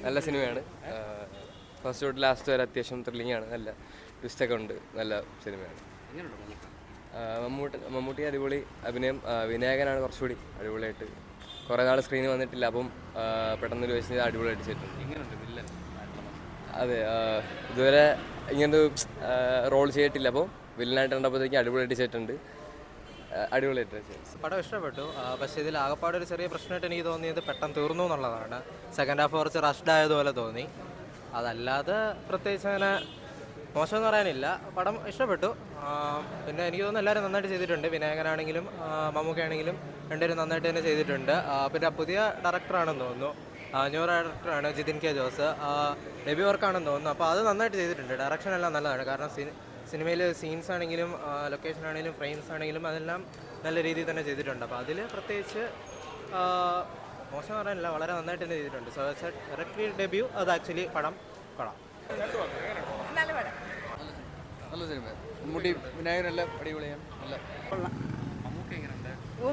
നല്ല സിനിമയാണ്. ഫസ്റ്റ് തൊട്ട് ലാസ്റ്റ് വരെ അത്യാവശ്യം ത്രില്ലിംഗ് ആണ്. നല്ല ട്വിസ്റ്റൊക്കെ ഉണ്ട്. നല്ല സിനിമയാണ്. മമ്മൂട്ടി അടിപൊളി അഭിനയം. വിനായകനാണ് കുറച്ചുകൂടി അടിപൊളിയായിട്ട്. കുറേ നാൾ സ്ക്രീനിൽ വന്നിട്ടില്ല, അപ്പം പെട്ടെന്നൊരു വയസ്സിന് അടിപൊളിയായിട്ട് ചെയ്തിട്ടുണ്ട്. അതെ, ഇതുവരെ ഇങ്ങനൊരു റോൾ ചെയ്തിട്ടില്ല, അപ്പോൾ വില്ലനായിട്ട് കണ്ടപ്പോഴത്തേക്ക് അടിപൊളിയായിട്ട് ചെയ്തിട്ടുണ്ട്. അടിപൊളിയായിട്ട് പടം ഇഷ്ടപ്പെട്ടു. പക്ഷേ ഇതിൽ ആകപ്പാടെ ഒരു ചെറിയ പ്രശ്നമായിട്ട് എനിക്ക് തോന്നിയത് പെട്ടെന്ന് തീർന്നു എന്നുള്ളതാണ്. സെക്കൻഡ് ഹാഫ് കുറച്ച് റഷ്ഡ് ആയതുപോലെ തോന്നി. അതല്ലാതെ പ്രത്യേകിച്ച് അങ്ങനെ മോശമെന്ന് പറയാനില്ല. പടം ഇഷ്ടപ്പെട്ടു. പിന്നെ എനിക്ക് തോന്നുന്നു എല്ലാവരും നന്നായിട്ട് ചെയ്തിട്ടുണ്ട്. വിനായകനാണെങ്കിലും മമ്മൂക്കയാണെങ്കിലും രണ്ടുപേരും നന്നായിട്ട് തന്നെ ചെയ്തിട്ടുണ്ട്. പിന്നെ പുതിയ ഡയറക്ടറാണെന്ന് തോന്നുന്നു, ന്യൂ ഡയറക്ടറാണ് ജിതിൻ കെ ജോസ്. ഡെബ്യൂ വർക്കാണെന്ന് തോന്നുന്നു. അപ്പോൾ അത് നന്നായിട്ട് ചെയ്തിട്ടുണ്ട്. ഡയറക്ഷൻ എല്ലാം നല്ലതാണ്. കാരണം സിനിമയിൽ സീൻസ് ആണെങ്കിലും ലൊക്കേഷൻ ആണെങ്കിലും ഫ്രെയിംസ് ആണെങ്കിലും അതെല്ലാം നല്ല രീതിയിൽ തന്നെ ചെയ്തിട്ടുണ്ട്. അപ്പോൾ അതിൽ പ്രത്യേകിച്ച് മോശം പറയാനില്ല, വളരെ നന്നായിട്ട് തന്നെ ചെയ്തിട്ടുണ്ട്. സോ ഡയറക്ടറി ഡെബ്യൂ അത് ആക്ച്വലി പടം കൊള്ളാം. നല്ല സിനിമ. മമ്മൂട്ടി വിനായകനെല്ലാം അടിപൊളിയാണ്. നല്ല കൊള്ളാം.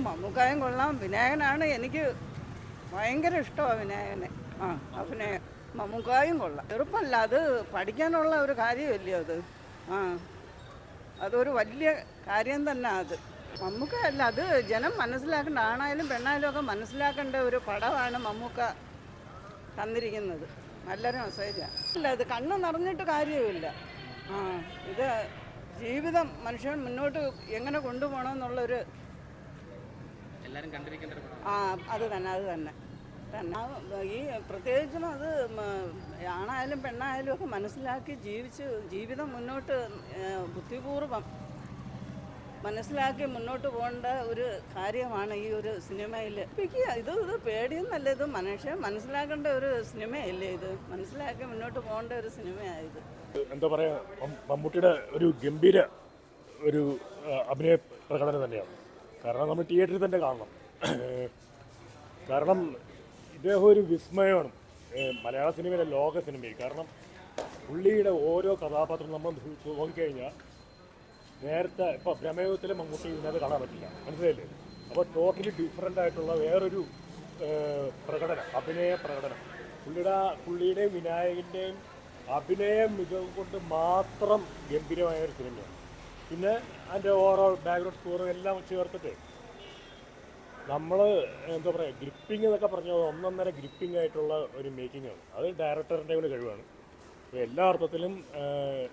മമ്മൂക്കായും കൊള്ളാം. വിനായകനാണ് എനിക്ക് ഭയങ്കര ഇഷ്ടമാണ് വിനായകനെ. അഭിനയം. മമ്മൂക്കായും കൊള്ളാം. ചെറുപ്പമല്ല, അത് പഠിക്കാനുള്ള ഒരു കാര്യമല്ലേ അത്. അതൊരു വലിയ കാര്യം തന്നെ. അത് മമ്മൂക്ക അല്ല, അത് ജനം മനസ്സിലാക്കേണ്ട, ആണായാലും പെണ്ണായാലും ഒക്കെ മനസ്സിലാക്കേണ്ട ഒരു പടമാണ് മമ്മൂക്ക തന്നിരിക്കുന്നത്. നല്ലൊരു മെസ്സേജാണ്. ഇല്ല, ഇത് കണ്ണ് നിറഞ്ഞിട്ട് കാര്യമില്ല. ഇത് ജീവിതം മനുഷ്യൻ മുന്നോട്ട് എങ്ങനെ കൊണ്ടുപോകണമെന്നുള്ളൊരു അത് തന്നെ ഈ പ്രത്യേകിച്ചും അത് ആണായാലും പെണ്ണായാലും ഒക്കെ മനസ്സിലാക്കി ജീവിതം മുന്നോട്ട് ബുദ്ധിപൂർവം മനസ്സിലാക്കി മുന്നോട്ട് പോകേണ്ട ഒരു കാര്യമാണ് ഈ ഒരു സിനിമയിൽ. ഇത് പേടിയൊന്നല്ല, ഇത് മനുഷ്യൻ മനസ്സിലാക്കേണ്ട ഒരു സിനിമയല്ലേ. ഇത് മനസ്സിലാക്കി മുന്നോട്ട് പോകേണ്ട ഒരു സിനിമയായത്. എന്താ പറയുക, മമ്മൂട്ടിയുടെ ഒരു ഗംഭീര ഒരു അഭിനയ പ്രകടനം തന്നെയാണ്. കാരണം നമ്മൾ തിയേറ്ററിൽ തന്നെ കാണണം. കാരണം ഇദ്ദേഹം ഒരു വിസ്മയമാണ് മലയാള സിനിമയിലെ, ലോക സിനിമയിൽ. കാരണം പുള്ളിയുടെ ഓരോ കഥാപാത്രം നമ്മൾ നോക്കിക്കഴിഞ്ഞാൽ നേരത്തെ ഇപ്പോൾ പ്രമേയത്തിലെ മമ്മൂട്ടി ഇതിനകത്ത് കാണാൻ പറ്റില്ല, മനസ്സിലായില്ലേ? അപ്പോൾ ടോട്ടലി ഡിഫറൻ്റ് ആയിട്ടുള്ള വേറൊരു പ്രകടനം, അഭിനയ പ്രകടനം. പുള്ളിയുടെയും വിനായകൻ്റെയും അഭിനയ മികവ് കൊണ്ട് മാത്രം ഗംഭീരമായ ഒരു സിനിമയാണ്. പിന്നെ അതിൻ്റെ ഓവറോൾ ബാക്ക്ഗ്രൗണ്ട് സ്കോറും എല്ലാം ചേർത്തിട്ട് നമ്മൾ എന്താ പറയുക, ഗ്രിപ്പിംഗ് എന്നൊക്കെ പറഞ്ഞാൽ ഒന്നൊന്നര ഗ്രിപ്പിംഗ് ആയിട്ടുള്ള ഒരു മേക്കിംഗാണ്. അത് ഡയറക്ടറിൻ്റെ ഒരു കഴിവാണ്. എല്ലാ അർത്ഥത്തിലും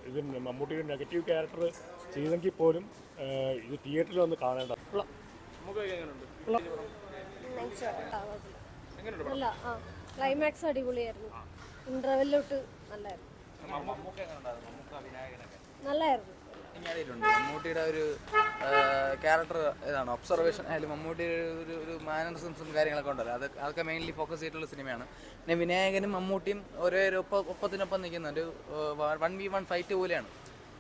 ഇത് മമ്മൂട്ടിയുടെ നെഗറ്റീവ് ക്യാരക്ടർ ചെയ്തെങ്കിൽ പോലും ഇത് തിയേറ്ററിൽ വന്ന് കാണേണ്ട. ക്ലൈമാക്സ് അടിപൊളിയായിരുന്നു. ഇന്റർവെല്ലോട്ട് നല്ലായിരുന്നു. മമ്മൂട്ടിയുടെ ഒരു ക്യാരക്ടർ ഇതാണ്, ഒബ്സർവേഷൻ ആയാലും മമ്മൂട്ടിയുടെ ഒരു മാനറിസംസും കാര്യങ്ങളൊക്കെ ഉണ്ടല്ലോ, അതൊക്കെ മെയിൻലി ഫോക്കസ് ചെയ്തിട്ടുള്ള സിനിമയാണ്. പിന്നെ വിനായകനും മമ്മൂട്ടിയും ഒരേ ഒപ്പത്തിനൊപ്പം നിൽക്കുന്ന ഒരു 1v1 ഫൈറ്റ് പോലെയാണ്.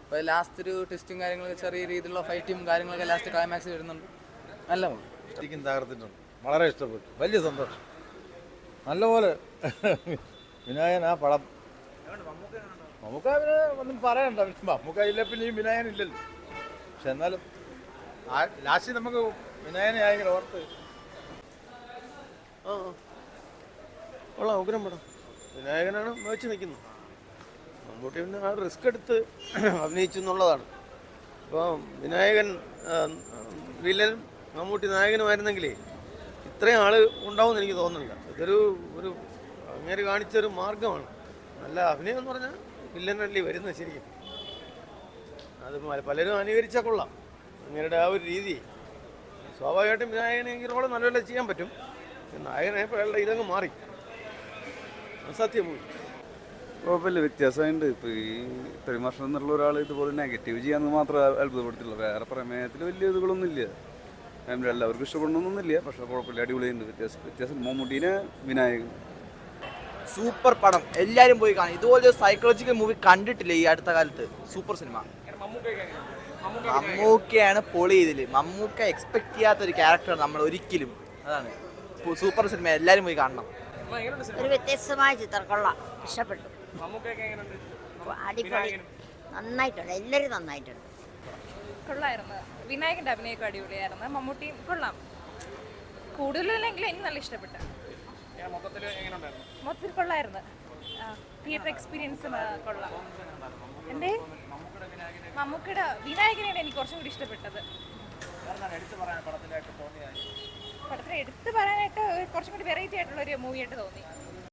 അപ്പോൾ ലാസ്റ്റ് ഒരു ട്വിസ്റ്റും കാര്യങ്ങളൊക്കെ, ചെറിയ രീതിയിലുള്ള ഫൈറ്റും കാര്യങ്ങളൊക്കെ ലാസ്റ്റ് ക്ലൈമാക്സ് വരുന്നുണ്ട്. നല്ല ശരിക്കും തകർത്തിട്ടുണ്ട്. വളരെ ഇഷ്ടപ്പെട്ടു. വലിയ സന്തോഷം. നല്ലപോലെ വിനായകൻ ആ പടം. മമ്മൂക്ക ഒന്നും പറയണ്ട. മമ്മൂക്ക ഇല്ല, പിന്നെ ഈ വിനായകൻ ഇല്ലല്ലോ. പക്ഷെ എന്നാലും ലാസ്റ്റ് നമുക്ക് വിനായകനെ ആയെങ്കിലും ഓർത്ത് കൊള്ളാം. ഉഗ്രം പടം. വിനായകനാണ് വെച്ച് നിൽക്കുന്നത്. മമ്മൂട്ടി പിന്നെ ആ റിസ്ക് എടുത്ത് അഭിനയിച്ചു എന്നുള്ളതാണ്. അപ്പോൾ വിനായകൻ വില്ലൻ, മമ്മൂട്ടി നായകനുമായിരുന്നെങ്കിലേ ഇത്രയും ആൾ ഉണ്ടാവുമെന്ന് എനിക്ക് തോന്നുന്നില്ല. ഇതൊരു അങ്ങേര് കാണിച്ചൊരു മാർഗമാണ്. നല്ല അഭിനയം എന്ന് പറഞ്ഞാൽ വില്ലനല്ലേ വരുന്നത് ശരിക്കും. അത് പലരും അനുകരിച്ചാൽ കൊള്ളാം അങ്ങേരുടെ ആ ഒരു രീതി. സ്വാഭാവികമായിട്ടും വിനായകന് ഈ റോള് നല്ലപോലെ ചെയ്യാൻ പറ്റും. നായകനായപ്പോൾ അയാളുടെ ഇതങ്ങ് മാറി. സത്യം പോയി. കുഴപ്പമില്ല, വ്യത്യാസമുണ്ട്. ഇപ്പോൾ ഈ പെരുമാഷം എന്നുള്ള ഒരാൾ ഇതുപോലെ നെഗറ്റീവ് ചെയ്യാമെന്ന് മാത്രമേ അത്ഭുതപ്പെടുത്തില്ല. വേറെ പ്രമേയത്തിൽ വലിയ ഇതുകളൊന്നും ഇല്ല. എല്ലാവർക്കും ഇഷ്ടപ്പെടണമെന്നൊന്നുമില്ല. പക്ഷേ കുഴപ്പമില്ല, അടിപൊളിയുണ്ട്. വ്യത്യാസം മമ്മൂട്ടീനെ വിനായകൻ. സൂപ്പർ പടം, എല്ലാവരും പോയി കാണും. ഇതുപോലെ സൈക്കോളജിക്കൽ മൂവി കണ്ടിട്ടില്ല ഈ അടുത്ത കാലത്ത്. Super cinema. മമ്മൂക്കയാണ് പൊളി. ഇതിൽ മമ്മൂക്ക എക്സ്പെക്ട് ചെയ്യാത്തൊരു ക്യാരക്ടറാണ് നമ്മൾ ഒരിക്കലും. അതാണ് സൂപ്പർ സിനിമ, എല്ലാവരും പോയി കാണണം. ഒരു വ്യത്യസ്തമായ ചിത്രം, കൊള്ളാം, ഇഷ്ടപ്പെട്ടു. അടിപൊളി, നന്നായിട്ടുണ്ട്, എല്ലാവരും നന്നായിട്ടുണ്ട്. കൊള്ളായിരുന്നു. വിനായകൻ്റെ അഭിനയമൊക്കെ അടിപൊളിയായിരുന്നു. മമ്മൂട്ടിയും കൊള്ളാം. കൂടുതലല്ലെങ്കിലും എനിക്ക് നല്ല ഇഷ്ടപ്പെട്ടു. മൊത്തത്തിൽ കൊള്ളായിരുന്നു. തിയേറ്റർ എക്സ്പീരിയൻസും കൊള്ളാം. എൻ്റെ മമ്മൂക്കയുടെ വിനായകനെയാണ് എനിക്ക് കുറച്ചും കൂടി ഇഷ്ടപ്പെട്ടത്. പടത്തിൽ എടുത്തു പറയാനായിട്ട് കുറച്ചും കൂടി വെറൈറ്റി ആയിട്ടുള്ള ഒരു മൂവി ആയിട്ട് തോന്നി.